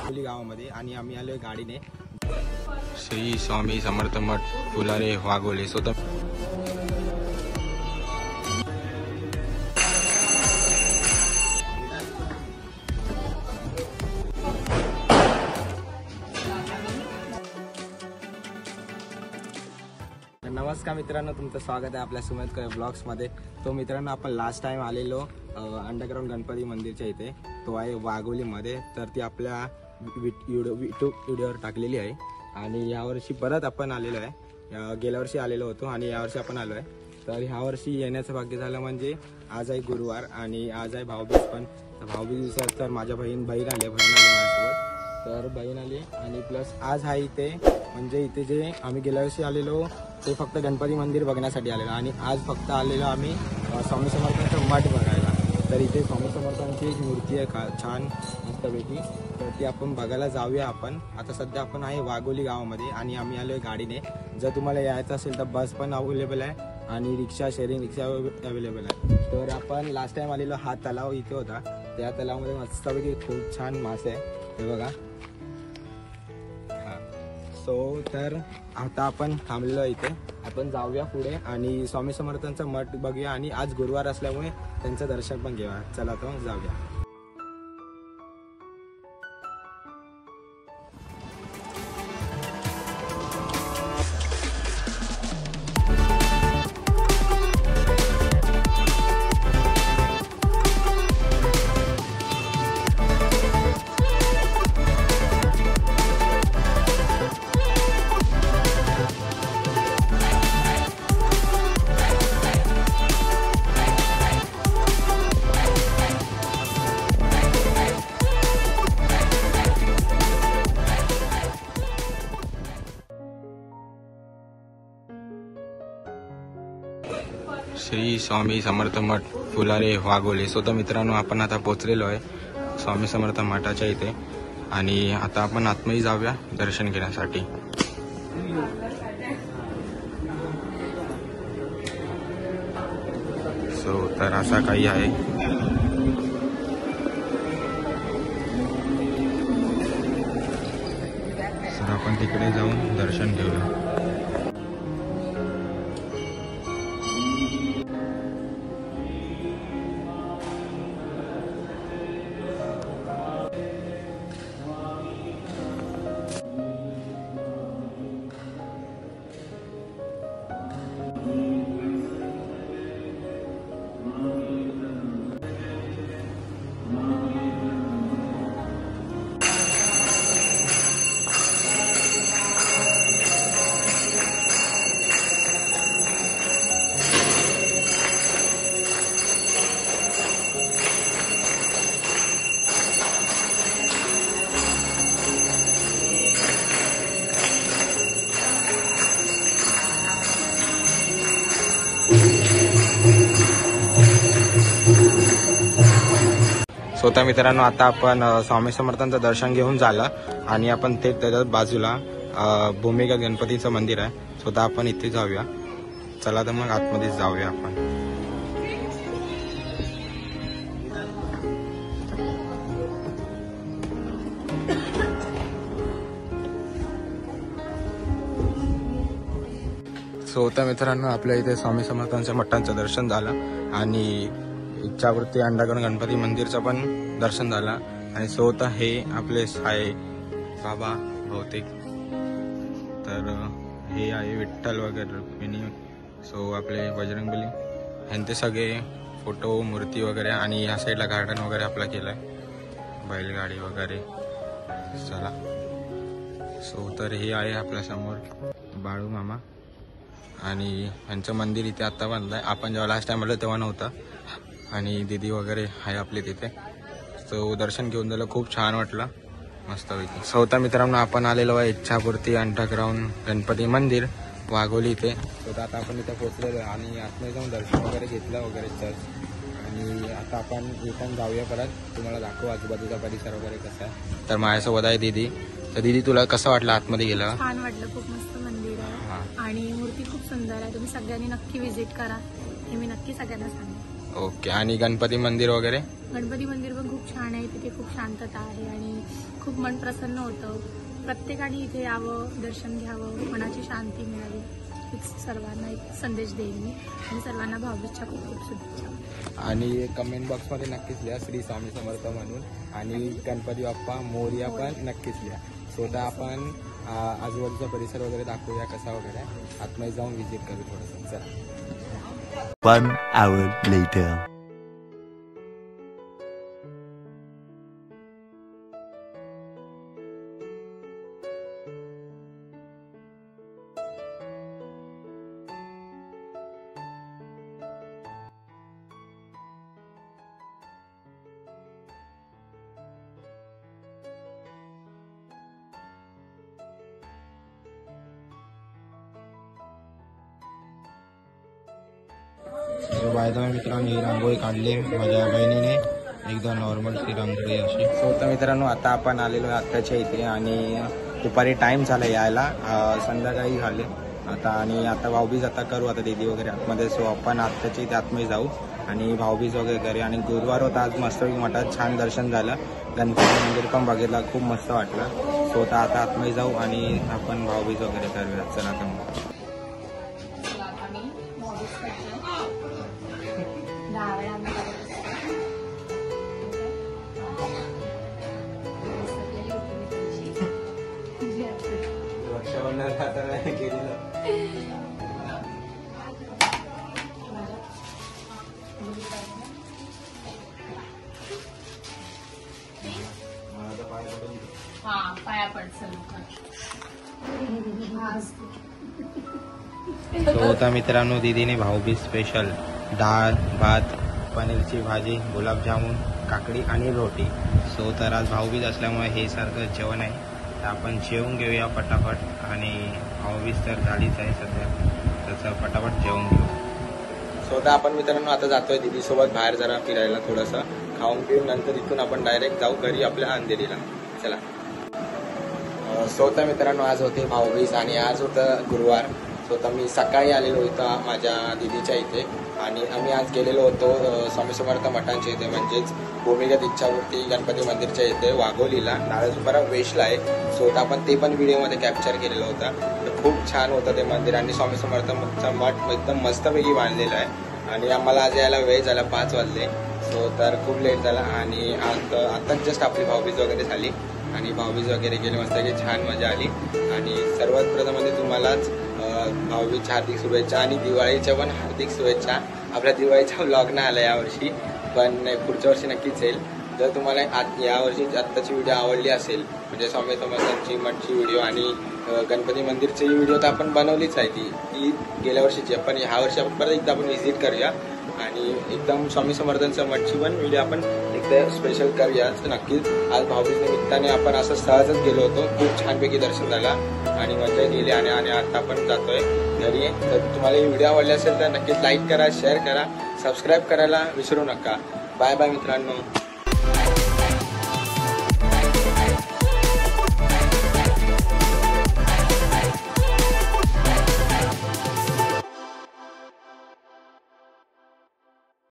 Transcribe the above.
वाघोली गावामध्ये आणि आम्ही आलोय गाडीने. श्री स्वामी समर्थ मठ फुलारे वाघोली. स्वतः नमस्कार मित्रांनो, तुमचं स्वागत आहे आपल्या सुमित ब्लॉग्समध्ये. तो मित्रांनो, आपण लास्ट टाइम आलेलो अंडरग्राउंड गणपती मंदिरच्या इथे. तो आहे वाघोलीमध्ये. तर ती आपल्या व्हिडिओवर टाकलेली आहे. आणि यावर्षी परत आपण आलेलो आहे. गेल्या वर्षी आलेलो होतो आणि यावर्षी आपण आलो आहे. तर ह्या वर्षी येण्याचं भाग्य झालं म्हणजे आज आहे गुरुवार आणि आज आहे भाऊबीज पण. भाऊबीज तर माझ्या बहीण आली माझ्यासोबत. तर बहीण आली आणि प्लस आज आहे इथे, म्हणजे इथे जे आम्ही गेल्या वर्षी आलेलो ते फक्त गणपती मंदिर बघण्यासाठी आलेलो आणि आज फक्त आलेलो आम्ही स्वामी समर्थांचं मठ बघायला. तर इथे स्वामी समर्थांची एक मूर्ती आहे छान मस्तपैकी. तर ती आपण बघायला जाऊया. आपण आता सध्या आपण आहे वाघोली गावामध्ये आणि आम्ही आलो आहे गाडीने. जर तुम्हाला यायचं असेल तर बस पण अवेलेबल आहे आणि रिक्षा, शेअरिंग रिक्षा अवेलेबल आहे. तर आपण लास्ट टाइम आलेलो हा तलाव इथे होता. त्या तलावामध्ये मस्तपैकी खूप छान मासे आहे, हे बघा. तर आता आपण थांबलेलो इथे. आपण जाऊया पुढे आणि स्वामी समर्थांचा मठ बघूया आणि आज गुरुवार असल्यामुळे त्यांचं दर्शन पण घेऊया. चला तर जाऊया. श्री स्वामी समर्थ मठ फुलारे वाघोली. स्वतः मित्रांनो, आपण आता पोहोचलेलो आहे स्वामी समर्थ मठाच्या इथे आणि आता आपण आतमध्ये जाऊया दर्शन घेण्यासाठी. तर असा काही आहे. तर आपण तिकडे जाऊन दर्शन घेऊया. स्वतः मित्रांनो, आता आपण स्वामी समर्थांचं दर्शन घेऊन झालं आणि आपण ते त्याच्या बाजूला भूमिका गणपतीचं मंदिर आहे. स्वतः आपण इथे जाऊया. चला तर मग आतमध्ये जाऊया आपण. स्वतः मित्रांनो, आपल्या इथे स्वामी समर्थांच्या मठांचं दर्शन झालं आणि इच्छावरती अंडरग्राउंड गणपती मंदिरचं पण दर्शन झालं. आणि स्वतः हे आपले साई बाबा बहुतेक. तर हे आहे विठ्ठल वगैरे रुक्मिणी. आपले बजरंगबली ह्यांचे सगळे फोटो, मूर्ती वगैरे. आणि ह्या साईडला गार्डन वगैरे आपला केलं आहे, बैलगाडी वगैरे. चला. तर हे आहे आपल्या समोर बाळू मामा आणि ह्यांचं मंदिर इथे आता बांधलं आहे. आपण जेव्हा लास्ट टाइम आलो तेव्हा नव्हतं. आणि दिदी वगैरे आहे आपली तिथे. दर्शन घेऊन झालं, खूप छान वाटलं मस्तपैकी. स्वतः मित्रांनो, आपण आलेलो आहे इच्छापूर्ती अंडरग्राउंड गणपती मंदिर वाघोली इथे. तर आता आपण इथे पोहोचलेलो आहे आणि आतमध्ये जाऊन दर्शन वगैरे घेतलं वगैरे चर्च. आणि आता आपण रिटर्न जाऊया परत. तुम्हाला दाखवू आजूबाजूचा परिसर वगैरे कसा आहे. तर माझ्यासोबत आहे दिदी. तर दिदी, तुला कसं वाटलं आतमध्ये गेलं? छान वाटलं, खूप मस्त मंदिर आहे आणि मूर्ती खूप सुंदर आहे. तुम्ही सगळ्यांनी नक्की व्हिजिट करा, हे मी नक्की सगळ्यांना सांगेन. ओके. आणि गणपती मंदिर वगैरे? गणपती मंदिर पण खूप छान आहे. तिथे खूप शांतता आहे आणि खूप मन प्रसन्न होतं. प्रत्येकाने इथे यावं, दर्शन घ्यावं, मनाची शांती मिळावी. सर्वांना एक संदेश देईन मी आणि सर्वांना भाऊबीजच्या खूप खूप शुभेच्छा. आणि कमेंट बॉक्समध्ये नक्कीच लिहा श्री स्वामी समर्थ म्हणून. आणि गणपती बाप्पा मोरया पण नक्कीच लिहा. स्वतः आपण आजूबाजूचा परिसर वगैरे दाखवूया कसा वगैरे. आतमध्ये जाऊन व्हिजिट करू थोडंसं. चला. 1 hour later. बायदा मित्रांनो ही रांगोळी काढली माझ्या बहिणीने, एकदम नॉर्मल ती रांगोळी अशी. सो तर मित्रांनो आता आपण आलेलो आहे आत्याच्या इथे आणि दुपारी टाइम झाला यायला, संध्याकाळी झाले आता. आणि आता भाऊबीज आता करू आता दीदी वगैरे आतमध्ये. सो आपण आत्याच्या इथे आतमध्ये जाऊ आणि भाऊबीज वगैरे करू. आणि गुरुवार होता आज, मस्तपैकी मठात छान दर्शन झालं. गणपती मंदिर पण बघितलं, खूप मस्त वाटलं. सो आता आतमध्ये जाऊ आणि आपण भाऊबीज वगैरे करूया. चला आता मग. पाया पडचं. तो होता मित्रांनो दीदीने भाऊबीज स्पेशल डाळ भात पनीरची भाजी गुलाबजामुन काकडी आणि रोटी. सो तर आज भाऊबीज असल्यामुळे हे सारखं जेवण आहे. तर आपण जेवून घेऊया पटापट. आणि भाऊबीज तर झालीच आहे सध्या, त्याचं पटापट जेवून घेऊ. सो तर आपण मित्रांनो आता जातोय दीदीसोबत बाहेर जरा फिरायला, थोडंसं खाऊन पिऊन नंतर इथून आपण डायरेक्ट जाऊ घरी आपल्या अंधेरीला. चला. सो तर मित्रांनो आज होते भाऊबीज आणि आज होतं गुरुवार. सो तर मी सकाळी आलेलो होतो माझ्या दीदीच्या इथे आणि आम्ही आज गेलेलो होतो स्वामी समर्थ मठांच्या इथे, म्हणजेच भूमिगत इच्छावृत्ती गणपती मंदिरच्या इथे वाघोलीला नारळसुपारा वेशला आहे. सो तर आपण ते पण व्हिडिओमध्ये कॅप्चर केलेलं होतं. तर खूप छान होतं ते मंदिर आणि स्वामी समर्थांचा मठ एकदम मस्तपैकी बांधलेला आहे. आणि आम्हाला आज यायला वेळ झाला 5 वाजले. सो तर खूप लेट झाला आणि आताच जस्ट आपली भाऊबीज वगैरे झाली आणि भाऊबीज वगैरे गेली, मस्त की छान मजा आली. आणि सर्वात प्रथम म्हणजे तुम्हालाच भाऊबीजच्या हार्दिक शुभेच्छा आणि दिवाळीच्या पण हार्दिक शुभेच्छा. आपल्या दिवाळीचा व्लॉग नाही आला यावर्षी, पण पुढच्या वर्षी नक्कीच येईल. जर तुम्हाला यावर्षी आत्ताची व्हिडिओ आवडली असेल, म्हणजे स्वामी समर्थांची मठची व्हिडिओ आणि गणपती मंदिरची व्हिडिओ तर आपण बनवलीच आहे, ती गेल्या वर्षीची. पण ह्या वर्षी आपण परत एकदा आपण व्हिजिट करूया आणि एकदम स्वामी समर्थांच्या मठची पण व्हिडिओ आपण एकदा स्पेशल करूया. तर नक्कीच आज भाऊबीज निमित्ताने आपण असं सहजच गेलो होतो, खूप छानपैकी दर्शन झाला आणि मजा गेली. आणि आता आपण जातोय घरी. तर तुम्हाला ही व्हिडिओ आवडली असेल तर नक्कीच लाईक करा, शेअर करा, सबस्क्राईब करायला विसरू नका. बाय बाय मित्रांनो.